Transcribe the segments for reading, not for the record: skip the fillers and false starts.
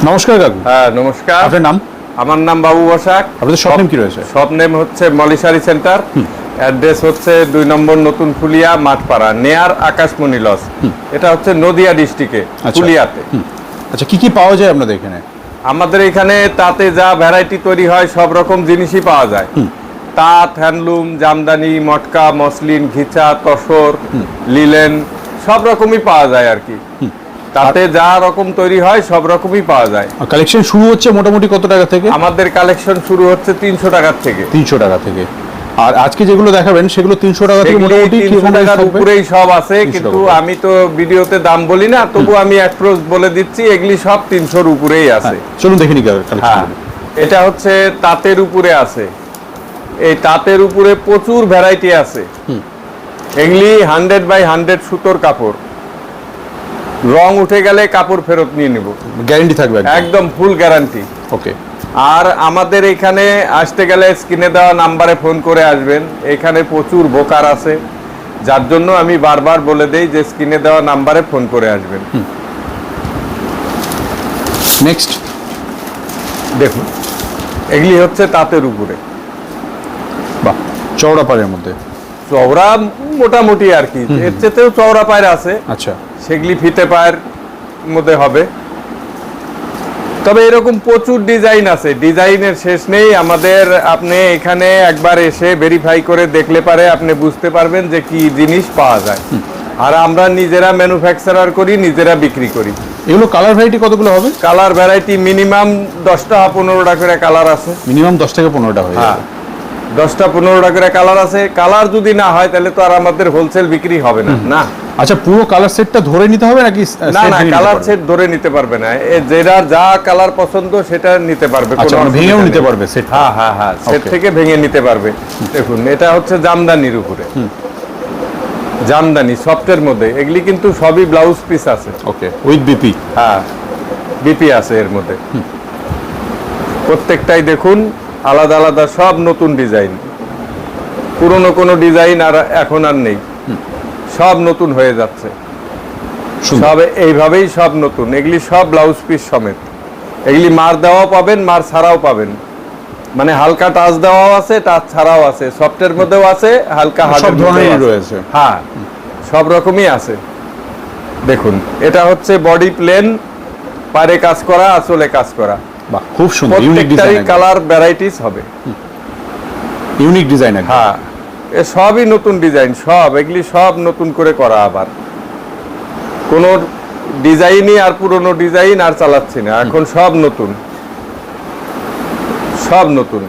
নমস্কার কাকু। হ্যাঁ নমস্কার। আপনার নাম? আমার নাম বাবু বসাক। আপনাদের শপ নেম কি রয়েছে? শপ নেম হচ্ছে মলিশারি সেন্টার। অ্যাড্রেস হচ্ছে 2 নম্বর নতুন ফুলিয়া মাঠপাড়া নেয়ার আকাশমণি লজ। এটা হচ্ছে নদিয়া ডিস্ট্রিক্টে ফুলিয়াতে। আচ্ছা, কি কি পাওয়া যায় আপনাদের এখানে? আমাদের এখানে তাতে যা ভ্যারাইটি তৈরি হয় সব রকম জিনিসই পাওয়া যায়। তাঁত, হ্যান্ডলুম, জামদানি, মটকা, মসলিন, ঘিচা, তসর, লিলেন সব রকমই পাওয়া যায় আর কি। তাতে যা রকম তৈরি হয় সব রকমই পাওয়া যায়। কালেকশন শুরু হচ্ছে মোটামুটি কত টাকা থেকে? আমাদের কালেকশন শুরু হচ্ছে 300 টাকার থেকে। 300 টাকা থেকে। আর আজকে যেগুলো দেখাবেন সেগুলো 300 টাকা থেকে মোটামুটি 300 টাকার উপরেই সব আছে, কিন্তু আমি তো ভিডিওতে দাম বলি না, তবু আমি অ্যাপ্রোচ বলে দিচ্ছি, এগুলি সব 300-র উপরেই আছে। চলুন দেখে নিই হ্যাঁ, এটা হচ্ছে তাঁতের উপরে আছে। এই তাঁতের উপরে প্রচুর ভ্যারাইটি আছে। এগুলি 100/100 সুতোর কাপড়। রং উঠে গেলে কাপড় ফেরত নিয়ে নিব, গ্যারান্টি থাকবে একদম ফুল গ্যারান্টি। ওকে। আর আমাদের এখানে আসতে গেলে স্ক্রিনে দেওয়া নাম্বারে ফোন করে আসবেন। এখানে প্রচুর বোকার আছে, যার জন্য আমি বারবার বলে দেই যে স্ক্রিনে দেওয়া নাম্বারে ফোন করে আসবেন। নেক্সট দেখুন, এগুলি হচ্ছে তাঁতের উপরে। বাহ, চওড়া পাড়ের মধ্যে। চওড়া মোটামুটি আর কি, এর চেয়েও চওড়া পায়ের আছে। আচ্ছা, সেগুলি ফিতে পায়ের মধ্যে হবে। তবে এরকম প্রচুর ডিজাইন আছে, ডিজাইনের শেষ নেই আমাদের। আপনি এখানে একবার এসে ভেরিফাই করে দেখলে পারে আপনি বুঝতে পারবেন যে কি জিনিস পাওয়া যায়। আর আমরা নিজেরা ম্যানুফ্যাকচারার করি, নিজেরা বিক্রি করি। এগুলো কালার ভ্যারাইটি কতগুলো হবে? কালার ভ্যারাইটি মিনিমাম 10টা-15টা করে কালার আছে। মিনিমাম 10 থেকে 15টা হয়। হ্যাঁ, 10টা-15টা করে কালার আছে। কালার যদি না হয় তাহলে তো আর আমাদের হোলসেল বিক্রি হবে না। না, আচ্ছা, পুরো কালার সেটটা ধরে নিতে হবে নাকি? না না, কালার সেট ধরে নিতে পারবে না। যেটা যা কালার পছন্দ সেটা নিতে পারবে, আচ্ছা, ভেঙেও নিতে পারবে সেট? হ্যাঁ হ্যাঁ হ্যাঁ, সেট থেকে ভেঙে নিতে পারবে। দেখুন, এটা হচ্ছে জামদানির উপরে। জামদানি সফটের মধ্যে। এগুলি কিন্তু সবই ব্লাউজ পিস আছে। ওকে, উইথ বিপি? হ্যাঁ, বিপি আছে এর মধ্যে। প্রত্যেকটাই দেখুন আলাদা আলাদা, সব নতুন ডিজাইন। পুরনো কোনো ডিজাইন আর এখন আর নেই, সব নতুন হয়ে যাচ্ছে। সব এইভাবেই সব নতুন। এগুলি সব ব্লাউজ পিস সমেত। এগুলি মার দেওয়াও পাবেন, মার ছাড়াও পাবেন। মানে হালকা টাচ দেওয়াও আছে, টাচ ছাড়াও আছে, সফটের মধ্যেও আছে, হালকা সব ধরনেরই রয়েছে। হ্যাঁ, সব রকমই আছে। দেখুন, এটা হচ্ছে বডি প্লেন, পারে কাজ করা, আঁচলে কাজ করা। বাহ, খুব সুন্দর। ইউনিক ডিজাইন, কালার ভ্যারাইটিস হবে। Unique design. হ্যাঁ, এ সবই নতুন ডিজাইন, সব এগুলি সব নতুন করে করা। আবার কোনো ডিজাইনই আর পুরনো ডিজাইন আর চালাচ্ছি না, এখন সব নতুন, সব নতুন।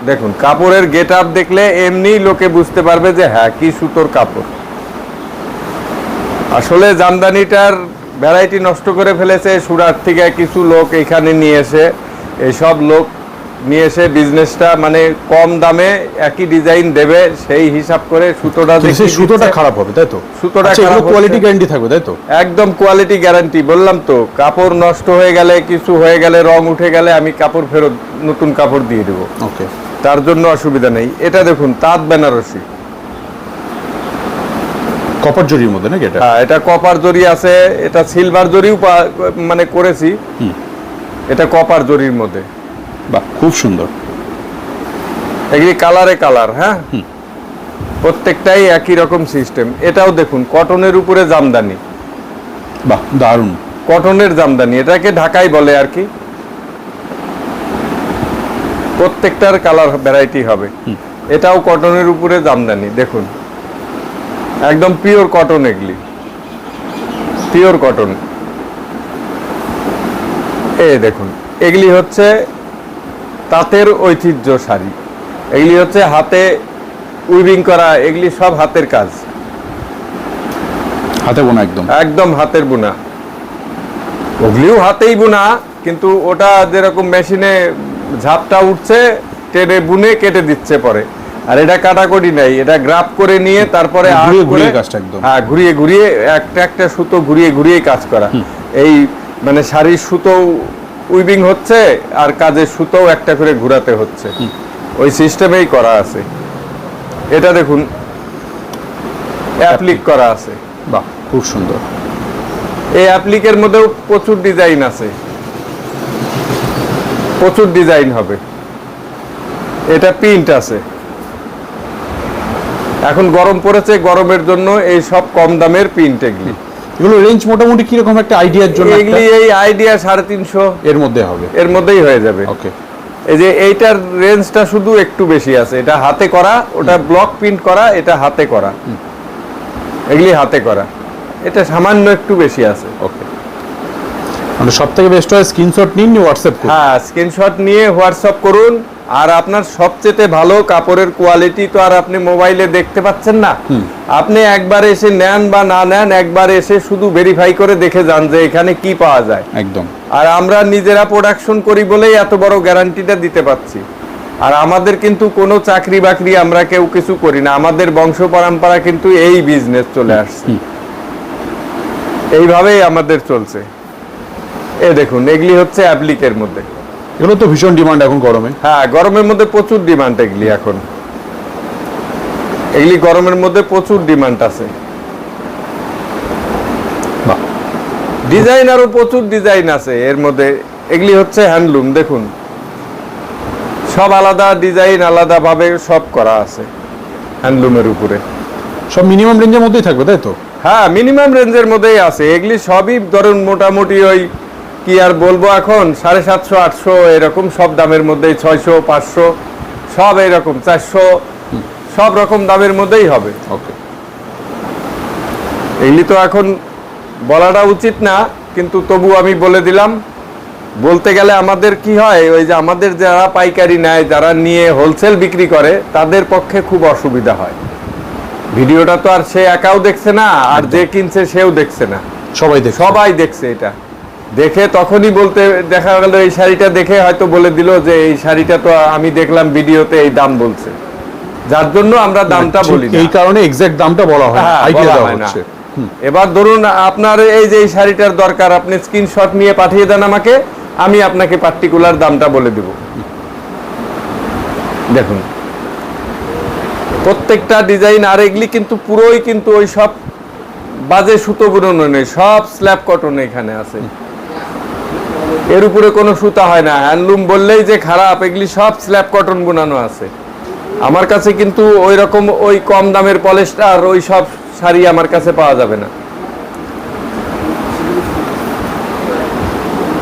দেখুন, কাপড়ের গেট আপ দেখলে এমনি লোকে বুঝতে পারবে যে হ্যাঁ, কি সুতোর কাপড়। আসলে জামদানিটার ভ্যারাইটি নষ্ট করে ফেলেছে সুরাট থেকে কিছু লোক এখানে নিয়ে এসে। এইসব লোক নিয়ে এসে বিজনেসটা মানে কম দামে একই ডিজাইন দেবে, সেই হিসাব করে সুতোটা দেখে সুতোটা খারাপ হবে, তাই তো? সুতোটা খারাপ, কোয়ালিটি গ্যারান্টি থাকবে, তাই তো? একদম কোয়ালিটি গ্যারান্টি। বললাম তো, কাপড় নষ্ট হয়ে গেলে, কিছু হয়ে গেলে, রং উঠে গেলে আমি কাপড় ফেরত নতুন কাপড় দিয়ে দেবো। ওকে, তার জন্য অসুবিধা নেই। এটা দেখুন, তাঁত বেনারসি, কপার জরির মধ্যে নাকি এটা? হ্যাঁ, এটা কপার জরি আছে, এটা সিলভার জরিও মানে করেছি। এটা কপার জরির মধ্যে। বাহ, খুব সুন্দর। এগুলি কালারে কালার। হ্যাঁ, প্রত্যেকটাই একই রকম সিস্টেম। এটাও দেখুন, কটনের উপরে জামদানি। বাহ, দারুণ। কটনের জামদানি, এটাকে ঢাকাই বলে আর কি। প্রত্যেকটার কালার ভ্যারাইটি হবে। এটাও কটনের উপরে জামদানি। দেখুন, একদম পিওর কটন, এগুলি পিওর কটন। এই দেখুন, এগুলি হচ্ছে তাঁতের ঐতিহ্য শাড়ি। এগুলি হচ্ছে হাতে উইভিং করা, এগুলি সব হাতের কাজ, হাতে বোনা, একদম একদম হাতের বোনা। ওগুলিও হাতেই বোনা, কিন্তু ওটা যেরকম মেশিনে ঝাপটা উঠছে, টেনে বুনে কেটে দিচ্ছে পরে। আর এটা কাটাকুটি নাই, এটা গ্রাফ করে নিয়ে তারপরে হ্যাঁ, ঘুরিয়ে ঘুরিয়ে একটা একটা সুতো ঘুরিয়ে ঘুরিয়ে কাজ করা। এই মানে শাড়ির সুতো উইভিং হচ্ছে আর কাজের সুতো একটা করে ঘুরাতে হচ্ছে, ওই সিস্টেমেই করা আছে। এটা দেখুন, অ্যাপ্লিক করা আছে। বাহ, খুব সুন্দর। এই অ্যাপ্লিকের মধ্যেও প্রচুর ডিজাইন আছে। প্রচুর ডিজাইন হবে। এটা প্রিন্ট আছে। এখন গরম পড়েছে, গরমের জন্য এই সব কম দামের প্রিন্ট এগুলি। এগুলো রেঞ্জ মোটামুটি কিরকম একটা আইডিয়ার জন্য? এগুলি এই আইডিয়া 350 এর মধ্যে হবে, এর মধ্যেই হয়ে যাবে। ওকে। এই যে এইটার রেঞ্জটা শুধু একটু বেশি আছে, এটা হাতে করা, ওটা ব্লক প্রিন্ট করা, এটা হাতে করা, এগুলি হাতে করা, এটা সামান্য একটু বেশি আছে। ওকে, মানে সব থেকে বেস্ট হয় স্ক্রিনশট নিন, হোয়াটসঅ্যাপ করুন। হ্যাঁ, স্ক্রিনশট নিয়ে হোয়াটসঅ্যাপ করুন। আর আপনার সবচেয়ে ভালো কাপড়ের কোয়ালিটি তো আর আপনি মোবাইলে দেখতে পাচ্ছেন না, আপনি একবার এসে নেন বা না নেন, একবার এসে শুধু ভেরিফাই করে দেখে যান যে এখানে কি পাওয়া যায়। একদম। আর আমরা নিজেরা প্রোডাকশন করি বলেই এত বড় গ্যারান্টিটা দিতে পারছি। আর আমাদের কিন্তু কোনো চাকরি বাকরি আমরা কেউ কিছু করি না, আমাদের বংশ পরম্পরা কিন্তু এই বিজনেস চলে আসছে, এইভাবেই আমাদের চলছে। এই দেখুন, এগুলি হচ্ছে অ্যাপ্লিকের মধ্যে। এগুলো তো ভীষণ ডিমান্ড এখন গরমে। হ্যাঁ, গরমের মধ্যে প্রচুর ডিমান্ড এগুলি এখন, এগুলি গরমের মধ্যে প্রচুর ডিমান্ড আছে। ডিজাইন আরো প্রচুর ডিজাইন আছে এর মধ্যে। এগুলি হচ্ছে হ্যান্ডলুম, দেখুন সব আলাদা ডিজাইন, আলাদা ভাবে সব করা আছে হ্যান্ডলুমের উপরে। সব মিনিমাম রেঞ্জের মধ্যেই থাকবে, তাই তো? হ্যাঁ, মিনিমাম রেঞ্জের মধ্যেই আছে এগুলি সবই। ধরুন মোটামুটি ওই কি আর বলবো এখন, 750, 800 এরকম সব দামের মধ্যেই, 600, 500 সব এরকম, 400 সব রকম দামের মধ্যেই হবে। ওকে। এগুলি তো এখন বলাটা উচিত না, কিন্তু তবু আমি বলে দিলাম। বলতে গেলে আমাদের কি হয়, ওই যে আমাদের যারা পাইকারি নেয়, যারা নিয়ে হোলসেল বিক্রি করে, তাদের পক্ষে খুব অসুবিধা হয়। ভিডিওটা তো আর সে একাও দেখছে না, আর যে কিনছে সেও দেখছে না, সবাই দেখছে। এটা দেখে তখনই বলতে দেখা গেল, এই শাড়িটা দেখে হয়তো বলে দিল যে এই শাড়িটা তো আমি দেখলাম ভিডিওতে এই দাম বলছে, যার জন্য আমরা দামটা বলি না। এই কারণে এক্সাক্ট দামটা বলা হয় না, আইডিয়া দেওয়া হচ্ছে। এবার ধরুন আপনার এই যে এই শাড়িটার দরকার, আপনি স্ক্রিনশট নিয়ে পাঠিয়ে দেন আমাকে, আমি আপনাকে পার্টিকুলার দামটা বলে দেব। দেখুন প্রত্যেকটা ডিজাইন। আর এগুলি কিন্তু পুরোই কিন্তু ওই সব বাজে সুতো বুননো নেই, সব স্ল্যাব কটন এখানে আছে, এর উপরে কোনো সুতা হয় না। হ্যান্ডলুম বললেই যে খারাপ, এগুলি সব স্ল্যাব কটন বোনানো আছে। আমার কাছে কিন্তু ওই রকম ওই কম দামের পলিস্টার ওই সব শাড়ি আমার কাছে পাওয়া যাবে না।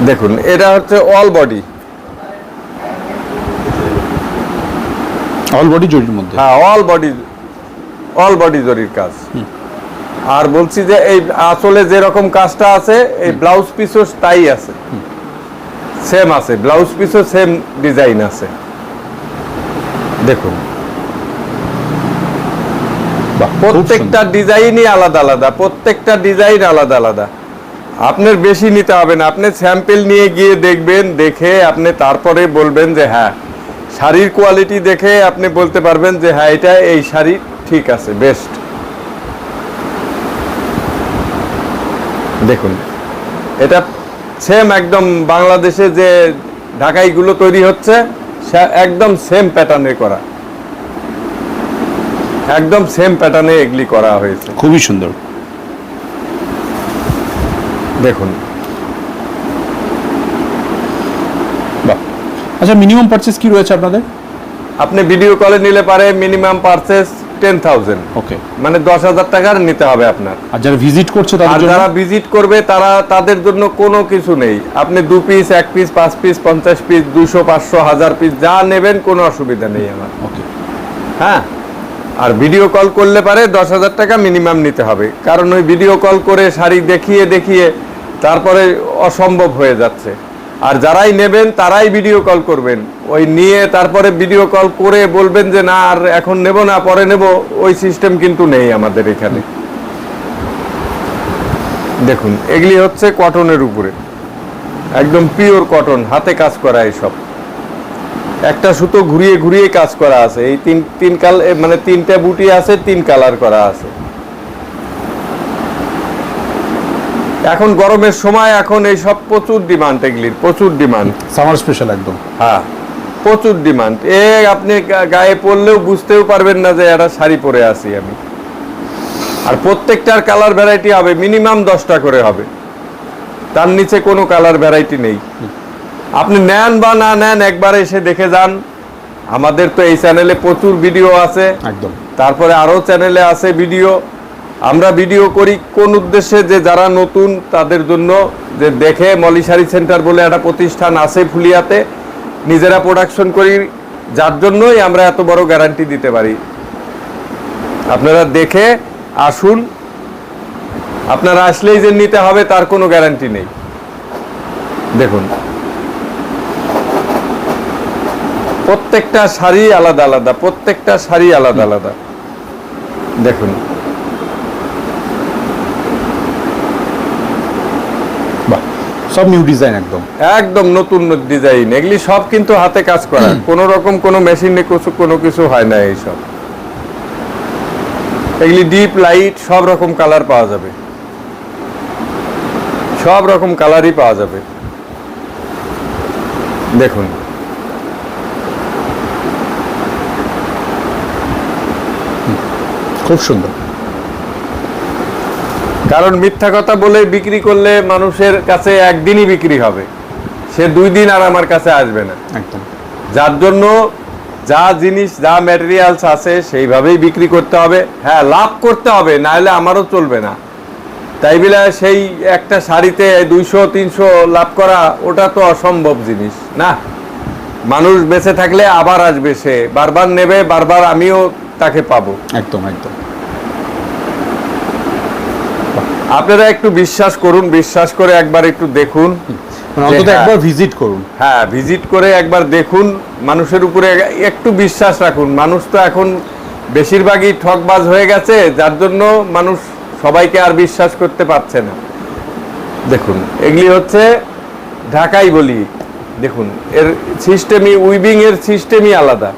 দেখুন এটা হচ্ছে অল বডি, অল বডি জরির মধ্যে। হ্যাঁ, অল বডি জরির কাজ। আর বলছি যে এই আসলে যেরকম কাজটা আছে, এই ব্লাউজ পিসও তাই আছে, সেম আছে, ব্লাউজ পিসও সেম ডিজাইন আছে। দেখুন প্রত্যেকটা ডিজাইনই আলাদা আলাদা, প্রত্যেকটা ডিজাইন আলাদা আলাদা। আপনার বেশি নিতে হবে না, আপনি স্যাম্পল নিয়ে গিয়ে দেখবেন, দেখে আপনি তারপরে বলবেন যে হ্যাঁ, শাড়ির কোয়ালিটি দেখে আপনি বলতে পারবেন যে হ্যাঁ, এটা এই শাড়ি ঠিক আছে, বেস্ট। দেখুন এটা সেম একদম বাংলাদেশে যে ঢাকাইগুলো তৈরি হচ্ছে, একদম সেম প্যাটার্নে করা, একদম সেম প্যাটার্নে এগুলি করা হয়েছে। খুবই সুন্দর। দেখুন আচ্ছা, মিনিমাম পারচেজ কি রয়েছে আপনাদের? আপনি ভিডিও কলে নিলে পারে মিনিমাম পারচেজ 10,000। ওকে, মানে 10,000 টাকার নিতে হবে আপনার। আর যারা ভিজিট করছে তাদের জন্য? যারা ভিজিট করবে তাদের জন্য কোনো কিছু নেই। আপনি 2 piece, 1 piece, 5 piece, 50 piece, 200, 500, 1000 piece যা নেবেন, কোনো অসুবিধা নেই আমার। ওকে। হ্যাঁ, আর ভিডিও কল করলে পারে 10,000 টাকা মিনিমাম নিতে হবে, কারণ ওই ভিডিও কল করে শাড়ি দেখিয়ে দেখিয়ে তারপরে অসম্ভব হয়ে যাচ্ছে। আর যারাই নেবেন তারাই ভিডিও কল করবেন, ওই নিয়ে তারপরে ভিডিও কল করে বলবেন যে না আর এখন নেব না, পরে নেব, ওই সিস্টেম কিন্তু নেই আমাদের এখানে। দেখুন এগুলি হচ্ছে কটনের উপরে, একদম পিওর কটন, হাতে কাজ করা। এইসব একটা সুতো ঘুরিয়ে ঘুরিয়ে কাজ করা আছে। এই তিন মানে 3টে বুটি আছে, 3 কালার করা আছে। এখন গরমের সময়, এখন এই সব প্রচুর ডিমান্ড, এগুলির প্রচুর ডিমান্ড, সামার স্পেশাল একদম। হ্যাঁ, প্রচুর ডিমান্ড। আপনি গায়ে পরলেও বুঝতেও পারবেন না যে একটা শাড়ি পরে আছি আমি। আর প্রত্যেকটার কালার ভ্যারাইটি হবে, মিনিমাম 10টা করে হবে, তার নিচে কোনো কালার ভ্যারাইটি নেই। আপনি নেন বা না নেন, একবার এসে দেখে যান। আমাদের তো এই চ্যানেলে প্রচুর ভিডিও আছে, একদম। তারপরে আরো চ্যানেলে আছে ভিডিও। আমরা ভিডিও করি কোন উদ্দেশ্যে, যে যারা নতুন তাদের জন্য, যে দেখে মলি শাড়ি সেন্টার বলে একটা প্রতিষ্ঠান আছে ফুলিয়াতে, নিজেরা প্রোডাকশন করি, যার জন্যই আমরা এত বড় গ্যারান্টি দিতে পারি। আপনারা দেখে আসুন, আপনারা আসলেই যে নিতে হবে তার কোনো গ্যারান্টি নেই। দেখুন প্রত্যেকটা শাড়ি আলাদা আলাদা, প্রত্যেকটা শাড়ি আলাদা আলাদা। দেখুন বাহ, সব নিউ ডিজাইন একদম। একদম নতুন ডিজাইন, এগুলি সব কিন্তু হাতে কাজ করা, কোনো রকম কোনো মেশিনে কোনো কিছু হয় না। এইসব এগুলি ডিপ লাইট সব রকম কালার পাওয়া যাবে, সব রকম কালারই পাওয়া যাবে। দেখুন খুব সুন্দর। কারণ মিথ্যা কথা বলে বিক্রি করলে মানুষের কাছে একদিনই বিক্রি হবে, সে 2 দিন আর আমার কাছে আসবে না। একদম। যার জন্য যা জিনিস, যা ম্যাটেরিয়ালস আছে সেইভাবেই বিক্রি করতে হবে। হ্যাঁ, লাভ করতে হবে, না হলে আমারও চলবে না। তাই বলে সেই একটা শাড়িতে 200-300 লাভ করা, ওটা তো অসম্ভব জিনিস না। মানুষ বেঁচে থাকলে আবার আসবে, সে বারবার নেবে, বারবার আমিও তাকে পাবো। একদম একদম। আপনারা একটু বিশ্বাস করুন, বিশ্বাস করে একবার একটু দেখুন, মানে অন্তত একবার ভিজিট করুন। হ্যাঁ, ভিজিট করে একবার দেখুন, মানুষের উপরে একটু বিশ্বাস রাখুন। মানুষ তো এখন বেশিরভাগই ঠকবাজ হয়ে গেছে, যার জন্য মানুষ সবাইকে আর বিশ্বাস করতে পারছে না। দেখুন এগুলি হচ্ছে ঢাকাই বলি। দেখুন এর সিস্টেমই, উইভিং এর সিস্টেমই আলাদা,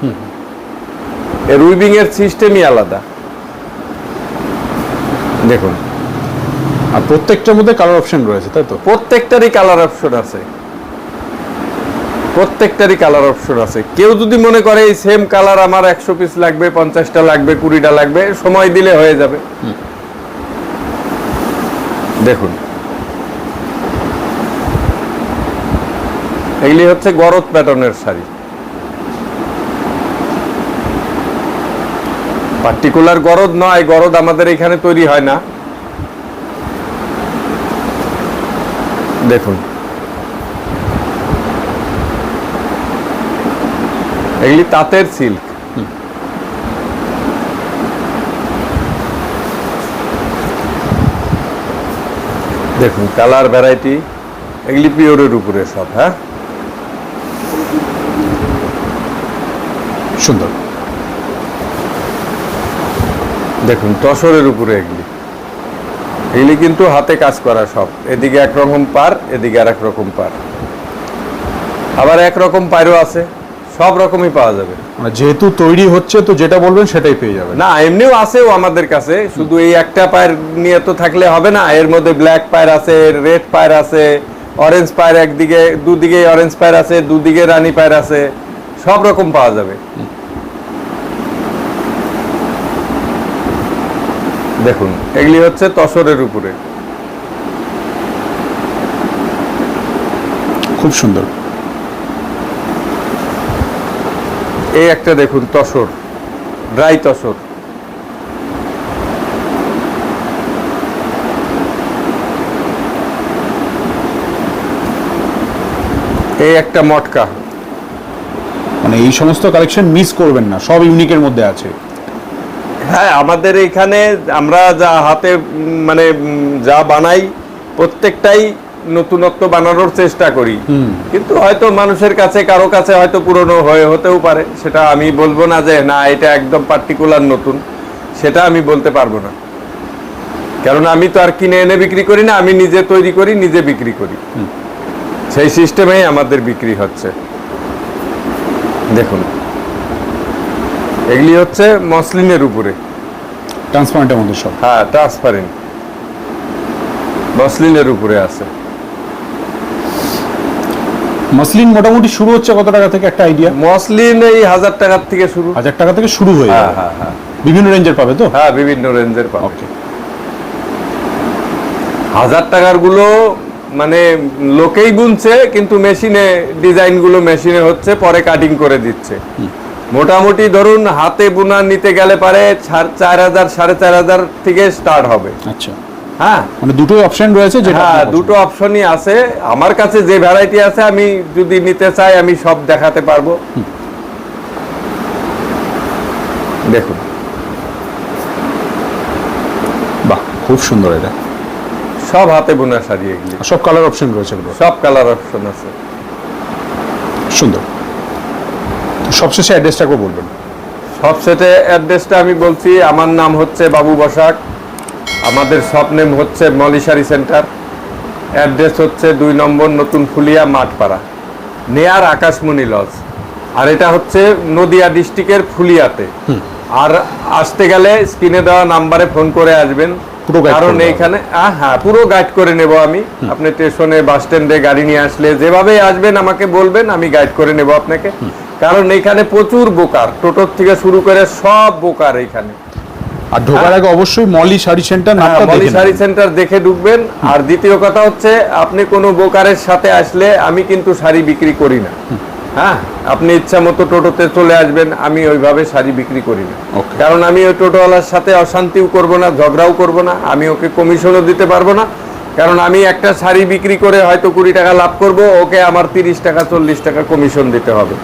এর উইভিং এর সিস্টেমই আলাদা। দেখুন, আর প্রত্যেকটার মধ্যে কালার অপশন রয়েছে, তাই তো? প্রত্যেকটারই কালার অপশন আছে, প্রত্যেকটারই কালার অপশন আছে। কেউ যদি মনে করে এই সেম কালার আমার 100 পিস লাগবে, 50টা লাগবে, 20টা লাগবে, সময় দিলে হয়ে যাবে। দেখুন এগুলি হচ্ছে গরদ প্যাটার্নের শাড়ি, পার্টিকুলার গরদ নয়, গরদ আমাদের এখানে তৈরি হয় না। দেখুন এগুলি তাঁতের সিল্ক। দেখুন কালার ভ্যারাইটি, এগুলি পিওরের উপরে সব। হ্যাঁ, সুন্দর। দেখুন তসরের উপরে এগুলি, এগুলি কিন্তু হাতে কাজ করা সব। এদিকে একরকম পার, এদিকে আর এক রকম পার, আবার একরকম পায়রও আছে, সব রকমই পাওয়া যাবে। মানে যেহেতু তৈরি হচ্ছে, তো যেটা বলবেন সেটাই পেয়ে যাবেন। না, এমনিও আছেও আমাদের কাছে, শুধু এই একটা পায়ের নিয়ে তো থাকলে হবে না। এর মধ্যে ব্ল্যাক পায়ের আছে, রেড পায়ের আছে, অরেঞ্জ পায়ের, একদিকে দুদিকে অরেঞ্জ পায়ের আছে, দুদিকে রানী পায়ের আছে, সব রকম পাওয়া যাবে। দেখুন এগুলি হচ্ছে তসরের উপরে, খুব সুন্দর। এই একটা দেখুন তসর, ড্রাই তসর। এই একটা মটকা। মানে এই সমস্ত কালেকশন মিস করবেন না, সব ইউনিকের মধ্যে আছে। হ্যাঁ, আমাদের এখানে আমরা যা হাতে মানে যা বানাই, প্রত্যেকটাই নতুনত্ব বানানোর চেষ্টা করি। কিন্তু হয়তো মানুষের কাছে, কারো কাছে হয়তো পুরনো হতেও পারে, সেটা আমি বলবো না যে না এটা একদম পার্টিকুলার নতুন, সেটা আমি বলতে পারবো না। কারণ আমি তো আর কিনে এনে বিক্রি করি না, আমি নিজে তৈরি করি, নিজে বিক্রি করি, সেই সিস্টেমেই আমাদের বিক্রি হচ্ছে। দেখুন এগুলি হচ্ছে মসলিনের উপরে, ট্রান্সপারেন্টের মধ্যে সব। হ্যাঁ ট্রান্সপারেন্ট, মসলিনের উপরে আছে। মসলিন মোটামুটি শুরু হচ্ছে কত টাকা থেকে, একটা আইডিয়া? মসলিন এই 1000 টাকার থেকে শুরু। 1000 টাকা থেকে শুরু হয়ে হ্যাঁ যাবে। হ্যাঁ হ্যাঁ, বিভিন্ন রেঞ্জের পাবে তো? হ্যাঁ বিভিন্ন রেঞ্জের পাবে। ওকে। 1000 টাকার গুলো মানে লোকেই বুনছে, কিন্তু মেশিনে ডিজাইনগুলো মেশিনে হচ্ছে, পরে কাটিং করে দিচ্ছে। মোটামুটি ধরুন হাতে বোনা নিতে গেলে পারে 4,500 4,500 থেকে স্টার্ট হবে। আচ্ছা, হ্যাঁ, মানে দুটোই অপশন রয়েছে যেটা হ্যাঁ, আপনার দুটো অপশনই আছে আমার কাছে। যে ভ্যারাইটি আছে আমি যদি নিতে চাই আমি সব দেখাতে পারবো। দেখুন, পছন্দ। বাহ, খুব সুন্দর। এটা সব হাতে বোনা শাড়ি, এগুলি সব কালার অপশন রয়েছে এগুলো, সব কালার অপশন আছে। সুন্দর। সবশেষে অ্যাড্রেসটা একবার বলবেন। সবশেষে অ্যাড্রেসটা আমি বলছি, আমার নাম হচ্ছে বাবু বসাক, আমাদের শপ নেম হচ্ছে মলি শাড়ি সেন্টার, অ্যাড্রেস হচ্ছে 2 নম্বর নতুন ফুলিয়া মাঠপাড়া, নেয়ার আকাশমণি লজ। আর এটা হচ্ছে নদিয়া ডিস্ট্রিক্টের ফুলিয়াতে। আর আসতে গেলে স্ক্রিনে দেওয়া নাম্বারে ফোন করে আসবেন, পুরো guide কারণ করে দেওয়া এইখানে হ্যাঁ পুরো গাইড করে নেব আমি। আপনি স্টেশনে বাস স্ট্যান্ডে গাড়ি নিয়ে আসলে যেভাবে আসবেন আমাকে বলবেন, আমি গাইড করে নেব আপনাকে। কারণ এইখানে প্রচুর বোকার, টোটোর থেকে শুরু করে সব বোকার এইখানে। আর ঢোকার আগে অবশ্যই মলি শাড়ি সেন্টার নামটা মলি দেখে শাড়ি নেবেন। সেন্টার দেখে ঢুকবেন। আর দ্বিতীয় কথা হচ্ছে, আপনি কোনো বোকারের সাথে আসলে আমি কিন্তু শাড়ি বিক্রি করি না। হ্যাঁ, আপনি ইচ্ছা মতো টোটোতে চলে আসবেন, আমি ওইভাবে শাড়ি বিক্রি করি না। Okay. কারণ আমি ওই টোটোওয়ালার সাথে অশান্তিও করব না, ঝগড়াও করব না, আমি ওকে কমিশনও দিতে পারবো না। কারণ আমি একটা শাড়ি বিক্রি করে হয়তো 20 টাকা লাভ করব, ওকে আমার 30 টাকা 40 টাকা কমিশন দিতে হবে।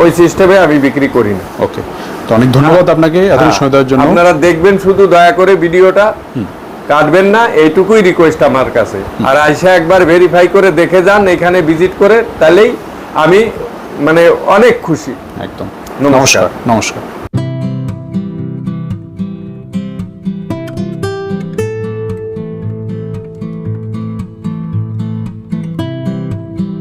ওই সিস্টেমে আমি বিক্রি করি না। ওকে, তো অনেক ধন্যবাদ আপনাকে এত সময় দেওয়ার জন্য। আপনারা দেখবেন শুধু, দয়া করে ভিডিওটা কাটবেন না, এইটুকুই রিকোয়েস্ট আমার কাছে। আর আইসা একবার ভেরিফাই করে দেখে যান, এখানে ভিজিট করে, তাহলেই আমি মানে অনেক খুশি। একদম। নমস্কার। নমস্কার।